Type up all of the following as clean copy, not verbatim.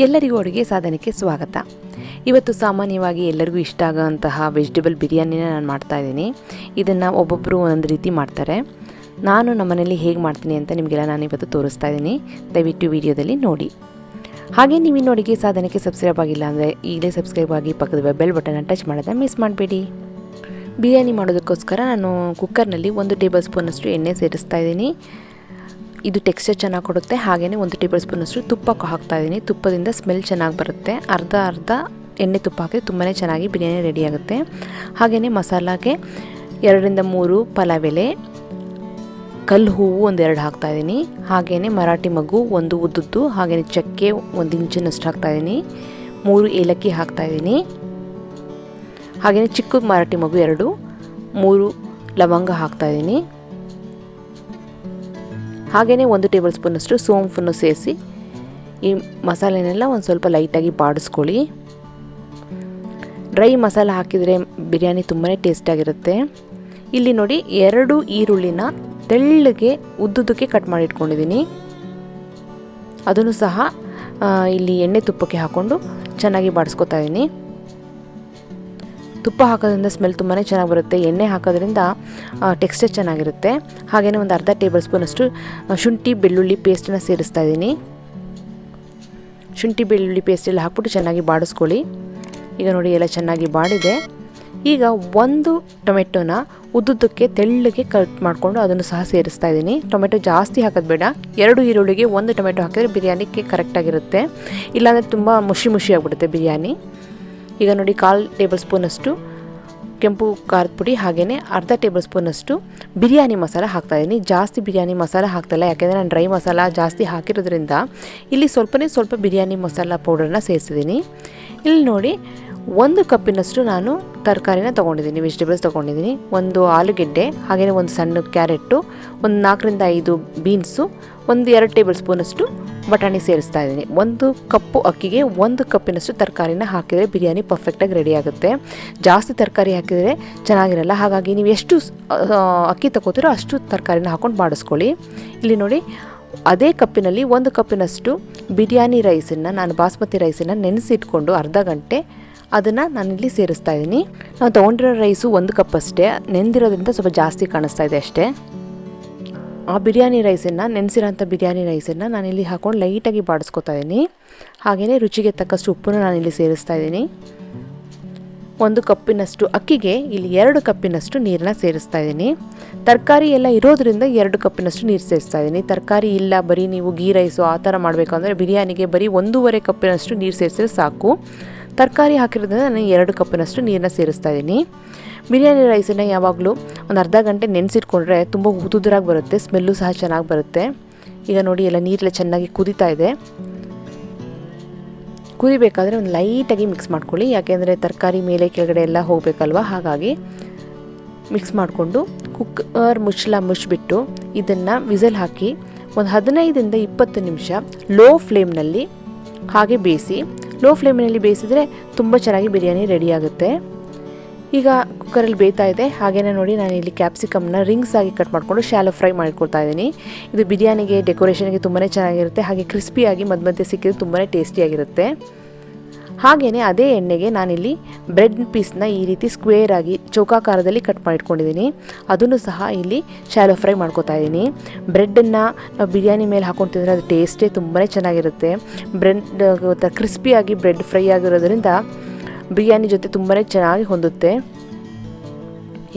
ಎಲ್ಲರಿಗೂ ಅಡುಗೆ ಸಾಧನಕ್ಕೆ ಸ್ವಾಗತ. ಇವತ್ತು ಸಾಮಾನ್ಯವಾಗಿ ಎಲ್ಲರಿಗೂ ಇಷ್ಟ ಆಗೋಂತಹ ವೆಜಿಟೇಬಲ್ ಬಿರಿಯಾನಿನ ನಾನು ಮಾಡ್ತಾಯಿದ್ದೀನಿ. ಇದನ್ನು ಒಬ್ಬೊಬ್ಬರು ಒಂದೊಂದು ರೀತಿ ಮಾಡ್ತಾರೆ. ನಾನು ನಮ್ಮನೇಲಿ ಹೇಗೆ ಮಾಡ್ತೀನಿ ಅಂತ ನಿಮಗೆಲ್ಲ ನಾನು ಇವತ್ತು ತೋರಿಸ್ತಾ ಇದ್ದೀನಿ. ದಯವಿಟ್ಟು ವಿಡಿಯೋದಲ್ಲಿ ನೋಡಿ. ಹಾಗೆ ನೀವು ಇನ್ನೂ ಅಡುಗೆ ಸಾಧನಕ್ಕೆ ಸಬ್ಸ್ಕ್ರೈಬ್ ಆಗಿಲ್ಲ ಅಂದರೆ ಈಗಲೇ ಸಬ್ಸ್ಕ್ರೈಬ್ ಆಗಿ ಪಕ್ಕದ ಬೆಲ್ ಬಟನ್ನ ಟಚ್ ಮಾಡೋದನ್ನ ಮಿಸ್ ಮಾಡಬೇಡಿ. ಬಿರಿಯಾನಿ ಮಾಡೋದಕ್ಕೋಸ್ಕರ ನಾನು ಕುಕ್ಕರ್ನಲ್ಲಿ 1 ಟೇಬಲ್ ಸ್ಪೂನಷ್ಟು ಎಣ್ಣೆ ಸೇರಿಸ್ತಾ ಇದ್ದೀನಿ. ಇದು ಟೆಕ್ಸ್ಚರ್ ಚೆನ್ನಾಗಿ ಕೊಡುತ್ತೆ. ಹಾಗೆಯೇ 1 ಟೇಬಲ್ ಸ್ಪೂನಷ್ಟು ತುಪ್ಪ ಹಾಕ್ತಾಯಿದ್ದೀನಿ. ತುಪ್ಪದಿಂದ ಸ್ಮೆಲ್ ಚೆನ್ನಾಗಿ ಬರುತ್ತೆ. ಅರ್ಧ ಎಣ್ಣೆ ತುಪ್ಪ ಹಾಕಿದ್ರೆ ತುಂಬಾ ಚೆನ್ನಾಗಿ ಬಿರಿಯಾನಿ ರೆಡಿ ಆಗುತ್ತೆ. ಹಾಗೆಯೇ ಮಸಾಲಾಗೆ 2 ರಿಂದ 3 ಪಲಾವ್ ಎಲೆ, ಕಲ್ಲು ಹೂವು 1-2 ಹಾಕ್ತಾಯಿದ್ದೀನಿ. ಹಾಗೆಯೇ ಮರಾಠಿ ಮೊಗ್ಗು 1 ಉದ್ದುದ್ದು, ಹಾಗೆಯೇ ಚಕ್ಕೆ 1 ಇಂಚಿನಷ್ಟು ಹಾಕ್ತಾಯಿದ್ದೀನಿ. 3 ಏಲಕ್ಕಿ ಹಾಕ್ತಾಯಿದ್ದೀನಿ. ಹಾಗೆಯೇ ಚಿಕ್ಕ ಮರಾಠಿ ಮೊಗ್ಗು 2, 3 ಲವಂಗ ಹಾಕ್ತಾಯಿದ್ದೀನಿ. ಹಾಗೆಯೇ 1 ಟೇಬಲ್ ಸ್ಪೂನಷ್ಟು ಸೋಂಫನ್ನು ಸೇರಿಸಿ ಈ ಮಸಾಲೆನೆಲ್ಲ ಒಂದು ಸ್ವಲ್ಪ ಲೈಟಾಗಿ ಬಾಡಿಸ್ಕೊಳ್ಳಿ. ಡ್ರೈ ಮಸಾಲೆ ಹಾಕಿದರೆ ಬಿರಿಯಾನಿ ತುಂಬಾ ಟೇಸ್ಟಾಗಿರುತ್ತೆ. ಇಲ್ಲಿ ನೋಡಿ 2 ಈರುಳ್ಳಿನ ತೆಳ್ಳಗೆ ಉದ್ದುದಕ್ಕೆ ಕಟ್ ಮಾಡಿ ಇಟ್ಕೊಂಡಿದ್ದೀನಿ. ಅದನ್ನು ಸಹ ಇಲ್ಲಿ ಎಣ್ಣೆ ತುಪ್ಪಕ್ಕೆ ಹಾಕ್ಕೊಂಡು ಚೆನ್ನಾಗಿ ಬಾಡಿಸ್ಕೊತಾ ಇದ್ದೀನಿ. ತುಪ್ಪ ಹಾಕೋದ್ರಿಂದ ಸ್ಮೆಲ್ ತುಂಬಾ ಚೆನ್ನಾಗಿ ಬರುತ್ತೆ. ಎಣ್ಣೆ ಹಾಕೋದ್ರಿಂದ ಟೆಕ್ಸ್ಚರ್ ಚೆನ್ನಾಗಿರುತ್ತೆ. ಹಾಗೆಯೇ ಒಂದು ಅರ್ಧ ಟೇಬಲ್ ಸ್ಪೂನಷ್ಟು ಶುಂಠಿ ಬೆಳ್ಳುಳ್ಳಿ ಪೇಸ್ಟನ್ನು ಸೇರಿಸ್ತಾ ಇದ್ದೀನಿ. ಶುಂಠಿ ಬೆಳ್ಳುಳ್ಳಿ ಪೇಸ್ಟೆಲ್ಲ ಹಾಕ್ಬಿಟ್ಟು ಚೆನ್ನಾಗಿ ಬಾಡಿಸ್ಕೊಳ್ಳಿ. ಈಗ ನೋಡಿ ಎಲ್ಲ ಚೆನ್ನಾಗಿ ಬಾಡಿದೆ. ಈಗ 1 ಟೊಮೆಟೊನ ಉದ್ದುದಕ್ಕೆ ತೆಳ್ಳಗೆ ಕಟ್ ಮಾಡಿಕೊಂಡು ಅದನ್ನು ಸಹ ಸೇರಿಸ್ತಾ ಇದ್ದೀನಿ. ಟೊಮೆಟೊ ಜಾಸ್ತಿ ಹಾಕೋದು ಬೇಡ. 2 ಈರುಳ್ಳಿಗೆ 1 ಟೊಮೆಟೊ ಹಾಕಿದರೆ ಬಿರಿಯಾನಿಗೆ ಕರೆಕ್ಟಾಗಿರುತ್ತೆ. ಇಲ್ಲಾಂದರೆ ತುಂಬ ಮುಷಿ ಆಗಿಬಿಡುತ್ತೆ ಬಿರಿಯಾನಿ. ಈಗ ನೋಡಿ 1/4 ಟೇಬಲ್ ಸ್ಪೂನಷ್ಟು ಕೆಂಪು ಖಾರದ ಪುಡಿ, ಹಾಗೆಯೇ ಅರ್ಧ ಟೇಬಲ್ ಸ್ಪೂನಷ್ಟು ಬಿರಿಯಾನಿ ಮಸಾಲ ಹಾಕ್ತಾಯಿದ್ದೀನಿ. ಜಾಸ್ತಿ ಬಿರಿಯಾನಿ ಮಸಾಲ ಹಾಕ್ತಾಯಿಲ್ಲ, ಯಾಕೆಂದರೆ ನಾನು ಡ್ರೈ ಮಸಾಲ ಜಾಸ್ತಿ ಹಾಕಿರೋದ್ರಿಂದ ಇಲ್ಲಿ ಸ್ವಲ್ಪ ಬಿರಿಯಾನಿ ಮಸಾಲ ಪೌಡರ್ನ ಸೇರಿಸಿದ್ದೀನಿ. ಇಲ್ಲಿ ನೋಡಿ 1 ಕಪ್ಪಿನಷ್ಟು ನಾನು ತರಕಾರಿನ ತೊಗೊಂಡಿದ್ದೀನಿ, ವೆಜಿಟೇಬಲ್ಸ್ ತೊಗೊಂಡಿದ್ದೀನಿ. 1 ಆಲೂಗೆಡ್ಡೆ, ಹಾಗೆಯೇ 1 ಸಣ್ಣ ಕ್ಯಾರೆಟು, 1 4 ರಿಂದ 5 ಬೀನ್ಸು, 2 ಟೇಬಲ್ ಸ್ಪೂನಷ್ಟು ಬಟಾಣಿ ಸೇರಿಸ್ತಾ ಇದ್ದೀನಿ. 1 ಕಪ್ಪು ಅಕ್ಕಿಗೆ 1 ಕಪ್ಪಿನಷ್ಟು ತರಕಾರಿನ ಹಾಕಿದರೆ ಬಿರಿಯಾನಿ ಪರ್ಫೆಕ್ಟಾಗಿ ರೆಡಿ ಆಗುತ್ತೆ. ಜಾಸ್ತಿ ತರಕಾರಿ ಹಾಕಿದರೆ ಚೆನ್ನಾಗಿರಲ್ಲ. ಹಾಗಾಗಿ ನೀವು ಎಷ್ಟು ಅಕ್ಕಿ ತಗೋತೀರೋ ಅಷ್ಟು ತರಕಾರಿನ ಹಾಕ್ಕೊಂಡು ಮಾಡಿಸ್ಕೊಳ್ಳಿ. ಇಲ್ಲಿ ನೋಡಿ ಅದೇ ಕಪ್ಪಿನಲ್ಲಿ 1 ಕಪ್ಪಿನಷ್ಟು ಬಿರಿಯಾನಿ ರೈಸನ್ನು, ನಾನು ಬಾಸ್ಮತಿ ರೈಸನ್ನು ನೆನೆಸಿಟ್ಕೊಂಡು ಅರ್ಧ ಗಂಟೆ ಅದನ್ನು ನಾನಿಲ್ಲಿ ಸೇರಿಸ್ತಾ ಇದ್ದೀನಿ. ನಾವು ತೊಗೊಂಡಿರೋ ರೈಸು 1 ಕಪ್ ಅಷ್ಟೇ, ನೆಂದಿರೋದ್ರಿಂದ ಸ್ವಲ್ಪ ಜಾಸ್ತಿ ಕಾಣಿಸ್ತಾ ಇದೆ ಅಷ್ಟೇ. ಆ ಬಿರಿಯಾನಿ ರೈಸನ್ನು, ನೆನೆಸಿರೋಂಥ ಬಿರಿಯಾನಿ ರೈಸನ್ನು ನಾನಿಲ್ಲಿ ಹಾಕ್ಕೊಂಡು ಲೈಟಾಗಿ ಬಾಡಿಸ್ಕೊತಾ ಇದ್ದೀನಿ. ಹಾಗೆಯೇ ರುಚಿಗೆ ತಕ್ಕಷ್ಟು ಉಪ್ಪನ್ನು ನಾನಿಲ್ಲಿ ಸೇರಿಸ್ತಾ ಇದ್ದೀನಿ. 1 ಕಪ್ಪಿನಷ್ಟು ಅಕ್ಕಿಗೆ ಇಲ್ಲಿ 2 ಕಪ್ಪಿನಷ್ಟು ನೀರನ್ನ ಸೇರಿಸ್ತಾ ಇದ್ದೀನಿ. ತರಕಾರಿ ಎಲ್ಲ ಇರೋದ್ರಿಂದ 2 ಕಪ್ಪಿನಷ್ಟು ನೀರು ಸೇರಿಸ್ತಾ ಇದ್ದೀನಿ. ತರಕಾರಿ ಇಲ್ಲ, ಬರೀ ನೀವು ಗೀ ರೈಸು ಆ ಥರ ಮಾಡಬೇಕಂದ್ರೆ ಬಿರಿಯಾನಿಗೆ ಬರೀ 1.5 ಕಪ್ಪಿನಷ್ಟು ನೀರು ಸೇರಿಸಿದ್ರೆ ಸಾಕು. ತರಕಾರಿ ಹಾಕಿರೋದ್ರಿಂದ ನಾನು 2 ಕಪ್ಪಿನಷ್ಟು ನೀರನ್ನ ಸೇರಿಸ್ತಾ ಇದ್ದೀನಿ. ಬಿರಿಯಾನಿ ರೈಸನ್ನು ಯಾವಾಗಲೂ ಒಂದು ಅರ್ಧ ಗಂಟೆ ನೆನೆಸಿಟ್ಕೊಂಡ್ರೆ ತುಂಬ ಉದುರಾಗಿ ಬರುತ್ತೆ, ಸ್ಮೆಲ್ಲು ಸಹ ಚೆನ್ನಾಗಿ ಬರುತ್ತೆ. ಈಗ ನೋಡಿ ಎಲ್ಲ ನೀರೆಲ್ಲ ಚೆನ್ನಾಗಿ ಕುದೀತಾ ಇದೆ. ಕುದಿಬೇಕಾದ್ರೆ ಒಂದು ಲೈಟಾಗಿ ಮಿಕ್ಸ್ ಮಾಡ್ಕೊಳ್ಳಿ, ಯಾಕೆಂದರೆ ತರಕಾರಿ ಮೇಲೆ ಕೆಳಗಡೆ ಎಲ್ಲ ಹೋಗಬೇಕಲ್ವ. ಹಾಗಾಗಿ ಮಿಕ್ಸ್ ಮಾಡಿಕೊಂಡು ಕುಕ್ಕರ್ ಮುಚ್ಚಿಬಿಟ್ಟು ಇದನ್ನು ವಿಸಲ್ ಹಾಕಿ ಒಂದು 15 ರಿಂದ 20 ನಿಮಿಷ ಲೋ ಫ್ಲೇಮ್ನಲ್ಲಿ ಹಾಗೆ ಬೇಯಿಸಿ. ಲೋ ಫ್ಲೇಮಿನಲ್ಲಿ ಬೇಯಿಸಿದ್ರೆ ತುಂಬ ಚೆನ್ನಾಗಿ ಬಿರಿಯಾನಿ ರೆಡಿ ಆಗುತ್ತೆ. ಈಗ ಕುಕ್ಕರಲ್ಲಿ ಬೇಯ್ತಾ ಇದೆ. ಹಾಗೆಯೇ ನೋಡಿ ನಾನು ಇಲ್ಲಿ ಕ್ಯಾಪ್ಸಿಕಮ್ನ ರಿಂಗ್ಸ್ ಆಗಿ ಕಟ್ ಮಾಡಿಕೊಂಡು ಶಾಲೋ ಫ್ರೈ ಮಾಡ್ಕೊಳ್ತಾ ಇದ್ದೀನಿ. ಇದು ಬಿರಿಯಾನಿಗೆ ಡೆಕೋರೇಷನ್ಗೆ ತುಂಬಾ ಚೆನ್ನಾಗಿರುತ್ತೆ. ಹಾಗೆ ಕ್ರಿಸ್ಪಿಯಾಗಿ ಮಧ್ಯೆ ಸಿಕ್ಕಿದ್ರೆ ತುಂಬಾ ಟೇಸ್ಟಿಯಾಗಿರುತ್ತೆ. ಹಾಗೆಯೇ ಅದೇ ಎಣ್ಣೆಗೆ ನಾನಿಲ್ಲಿ ಬ್ರೆಡ್ ಪೀಸ್ನ ಈ ರೀತಿ ಸ್ಕ್ವೇರ್ ಆಗಿ ಚೌಕಾಕಾರದಲ್ಲಿ ಕಟ್ ಮಾಡಿಟ್ಕೊಂಡಿದ್ದೀನಿ. ಅದನ್ನು ಸಹ ಇಲ್ಲಿ ಶಾಲೋ ಫ್ರೈ ಮಾಡ್ಕೊತಾ ಇದ್ದೀನಿ. ಬ್ರೆಡ್ಡನ್ನು ನಾವು ಬಿರಿಯಾನಿ ಮೇಲೆ ಹಾಕೊಂಡು ತಿಂದರೆ ಅದು ಟೇಸ್ಟೇ ತುಂಬಾ ಚೆನ್ನಾಗಿರುತ್ತೆ. ಬ್ರೆಡ್ ಕ್ರಿಸ್ಪಿಯಾಗಿ ಬ್ರೆಡ್ ಫ್ರೈ ಆಗಿರೋದ್ರಿಂದ ಬಿರಿಯಾನಿ ಜೊತೆ ತುಂಬಾ ಚೆನ್ನಾಗಿ ಹೊಂದುತ್ತೆ.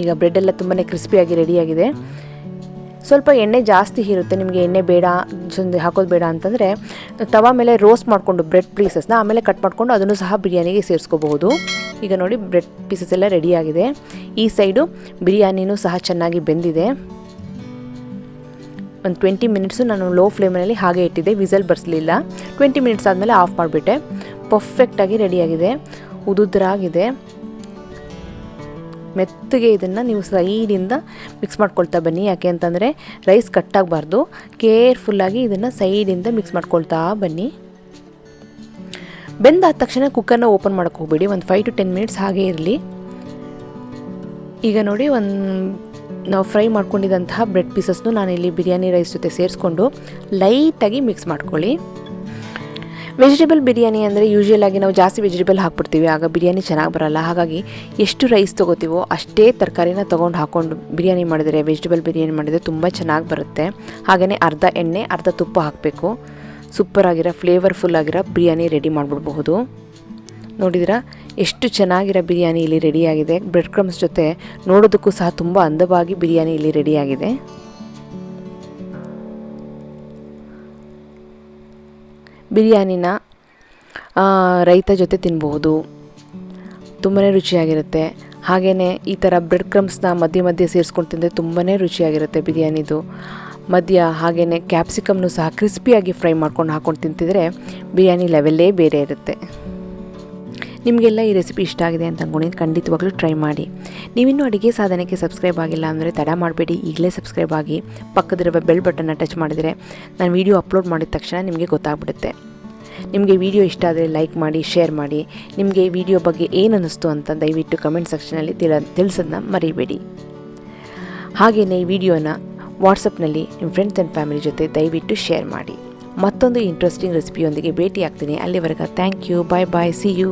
ಈಗ ಬ್ರೆಡ್ಡೆಲ್ಲ ತುಂಬಾ ಕ್ರಿಸ್ಪಿಯಾಗಿ ರೆಡಿಯಾಗಿದೆ. ಸ್ವಲ್ಪ ಎಣ್ಣೆ ಜಾಸ್ತಿ ಇರುತ್ತೆ. ನಿಮಗೆ ಎಣ್ಣೆ ಬೇಡ, ಹಾಕೋದು ಬೇಡ ಅಂತಂದರೆ ತವಾ ಮೇಲೆ ರೋಸ್ಟ್ ಮಾಡಿಕೊಂಡು ಬ್ರೆಡ್ ಪೀಸಸ್ನ ಆಮೇಲೆ ಕಟ್ ಮಾಡಿಕೊಂಡು ಅದನ್ನು ಸಹ ಬಿರಿಯಾನಿಗೆ ಸೇರಿಸ್ಕೋಬಹುದು. ಈಗ ನೋಡಿ ಬ್ರೆಡ್ ಪೀಸಸ್ ಎಲ್ಲ ರೆಡಿಯಾಗಿದೆ. ಈ ಸೈಡು ಬಿರಿಯಾನಿನೂ ಸಹ ಚೆನ್ನಾಗಿ ಬೆಂದಿದೆ. ಒಂದು 20 ಮಿನಿಟ್ಸು ನಾನು ಲೋ ಫ್ಲೇಮ್ನಲ್ಲಿ ಹಾಗೆ ಇಟ್ಟಿದ್ದೆ, ವಿಸಲ್ ಬರ್ಸಲಿಲ್ಲ. 20 ಮಿನಿಟ್ಸ್ ಆದಮೇಲೆ ಆಫ್ ಮಾಡಿಬಿಟ್ಟೆ. ಪರ್ಫೆಕ್ಟಾಗಿ ರೆಡಿಯಾಗಿದೆ, ಉದುದ್ರಾಗಿದೆ, ಮೆತ್ತಗೆ. ಇದನ್ನು ನೀವು ಸೈಡಿಂದ ಮಿಕ್ಸ್ ಮಾಡ್ಕೊಳ್ತಾ ಬನ್ನಿ, ಯಾಕೆ ಅಂತಂದರೆ ರೈಸ್ ಕಟ್ಟಾಗಬಾರ್ದು. ಕೇರ್ಫುಲ್ಲಾಗಿ ಇದನ್ನು ಸೈಡಿಂದ ಮಿಕ್ಸ್ ಮಾಡ್ಕೊಳ್ತಾ ಬನ್ನಿ. ಬೆಂದಾದ ತಕ್ಷಣ ಕುಕ್ಕರ್ನ ಓಪನ್ ಮಾಡೋಕ್ಕೆ ಹೋಗಬೇಡಿ. ಒಂದು 5 to 10 ಮಿನಿಟ್ಸ್ ಹಾಗೇ ಇರಲಿ. ಈಗ ನೋಡಿ ನಾವು ಫ್ರೈ ಮಾಡ್ಕೊಂಡಿದ್ದಂತಹ ಬ್ರೆಡ್ ಪೀಸಸ್ನು ನಾನಿಲ್ಲಿ ಬಿರಿಯಾನಿ ರೈಸ್ ಜೊತೆ ಸೇರಿಸ್ಕೊಂಡು ಲೈಟಾಗಿ ಮಿಕ್ಸ್ ಮಾಡ್ಕೊಳ್ಳಿ. ವೆಜಿಟೇಬಲ್ ಬಿರಿಯಾನಿ ಅಂದರೆ ಯೂಶ್ವಲ್ ಆಗಿ ನಾವು ಜಾಸ್ತಿ ವೆಜಿಟೇಬಲ್ ಹಾಕ್ಬಿಡ್ತೀವಿ, ಆಗ ಬಿರಿಯಾನಿ ಚೆನ್ನಾಗಿ ಬರಲ್ಲ. ಹಾಗಾಗಿ ಎಷ್ಟು ರೈಸ್ ತೊಗೋತೀವೋ ಅಷ್ಟೇ ತರಕಾರಿನ ತೊಗೊಂಡು ಹಾಕ್ಕೊಂಡು ಬಿರಿಯಾನಿ ಮಾಡಿದರೆ, ವೆಜಿಟೇಬಲ್ ಬಿರಿಯಾನಿ ಮಾಡಿದರೆ ತುಂಬ ಚೆನ್ನಾಗಿ ಬರುತ್ತೆ. ಹಾಗೆಯೇ ಅರ್ಧ ಎಣ್ಣೆ ಅರ್ಧ ತುಪ್ಪ ಹಾಕಬೇಕು. ಸೂಪರಾಗಿರೋ ಫ್ಲೇವರ್ಫುಲ್ ಆಗಿರೋ ಬಿರಿಯಾನಿ ರೆಡಿ ಮಾಡಿಬಿಡ್ಬಹುದು. ನೋಡಿದಿರಾ ಎಷ್ಟು ಚೆನ್ನಾಗಿರೋ ಬಿರಿಯಾನಿ ಇಲ್ಲಿ ರೆಡಿಯಾಗಿದೆ. ಬ್ರೆಡ್ ಕ್ರಮ್ಸ್ ಜೊತೆ ನೋಡೋದಕ್ಕೂ ಸಹ ತುಂಬ ಅಂದವಾಗಿ ಬಿರಿಯಾನಿ ಇಲ್ಲಿ ರೆಡಿಯಾಗಿದೆ. ಬಿರಿಯಾನಿನ ರೈತ ಜೊತೆ ತಿನ್ನಬಹುದು, ತುಂಬಾ ರುಚಿಯಾಗಿರುತ್ತೆ. ಹಾಗೆಯೇ ಈ ಥರ ಬ್ರೆಡ್ ಕ್ರಮ್ಸ್ನ ಮಧ್ಯೆ ಮಧ್ಯೆ ಸೇರಿಸ್ಕೊಂಡು ತಿಂದರೆ ತುಂಬಾ ರುಚಿಯಾಗಿರುತ್ತೆ ಬಿರಿಯಾನಿದು. ಮಧ್ಯ ಹಾಗೆಯೇ ಕ್ಯಾಪ್ಸಿಕಮ್ನು ಸಹ ಕ್ರಿಸ್ಪಿಯಾಗಿ ಫ್ರೈ ಮಾಡ್ಕೊಂಡು ಹಾಕ್ಕೊಂಡು ತಿಂತಿದ್ರೆ ಬಿರಿಯಾನಿ ಲೆವೆಲ್ಲೇ ಬೇರೆ ಇರುತ್ತೆ. ನಿಮಗೆಲ್ಲ ಈ ರೆಸಿಪಿ ಇಷ್ಟ ಆಗಿದೆ ಅಂತ ಅಂದ್ಕೊಂಡು ಖಂಡಿತವಾಗ್ಲೂ ಟ್ರೈ ಮಾಡಿ. ನೀವಿನ್ನೂ ಅಡುಗೆ ಸಾಧನಕ್ಕೆ ಸಬ್ಸ್ಕ್ರೈಬ್ ಆಗಿಲ್ಲ ಅಂದರೆ ತಡ ಮಾಡಬೇಡಿ, ಈಗಲೇ ಸಬ್ಸ್ಕ್ರೈಬ್ ಆಗಿ ಪಕ್ಕದಿರುವ ಬೆಲ್ ಬಟನ್ನ ಟಚ್ ಮಾಡಿದರೆ ನಾನು ವೀಡಿಯೋ ಅಪ್ಲೋಡ್ ಮಾಡಿದ ತಕ್ಷಣ ನಿಮಗೆ ಗೊತ್ತಾಗ್ಬಿಡುತ್ತೆ. ನಿಮಗೆ ವಿಡಿಯೋ ಇಷ್ಟ ಆದರೆ ಲೈಕ್ ಮಾಡಿ, ಶೇರ್ ಮಾಡಿ. ನಿಮಗೆ ಈ ವಿಡಿಯೋ ಬಗ್ಗೆ ಏನು ಅನ್ನಿಸ್ತು ಅಂತ ದಯವಿಟ್ಟು ಕಮೆಂಟ್ ಸೆಕ್ಷನಲ್ಲಿ ತಿಳಿಸೋದನ್ನ ಮರಿಬೇಡಿ. ಹಾಗೆಯೇ ಈ ವಿಡಿಯೋನ ವಾಟ್ಸಪ್ನಲ್ಲಿ ನಿಮ್ಮ ಫ್ರೆಂಡ್ಸ್ ಆ್ಯಂಡ್ ಫ್ಯಾಮಿಲಿ ಜೊತೆ ದಯವಿಟ್ಟು ಶೇರ್ ಮಾಡಿ. ಮತ್ತೊಂದು ಇಂಟ್ರೆಸ್ಟಿಂಗ್ ರೆಸಿಪಿಯೊಂದಿಗೆ ಭೇಟಿ ಆಗ್ತೀನಿ. ಅಲ್ಲಿವರೆಗೆ thank you, bye bye, see you.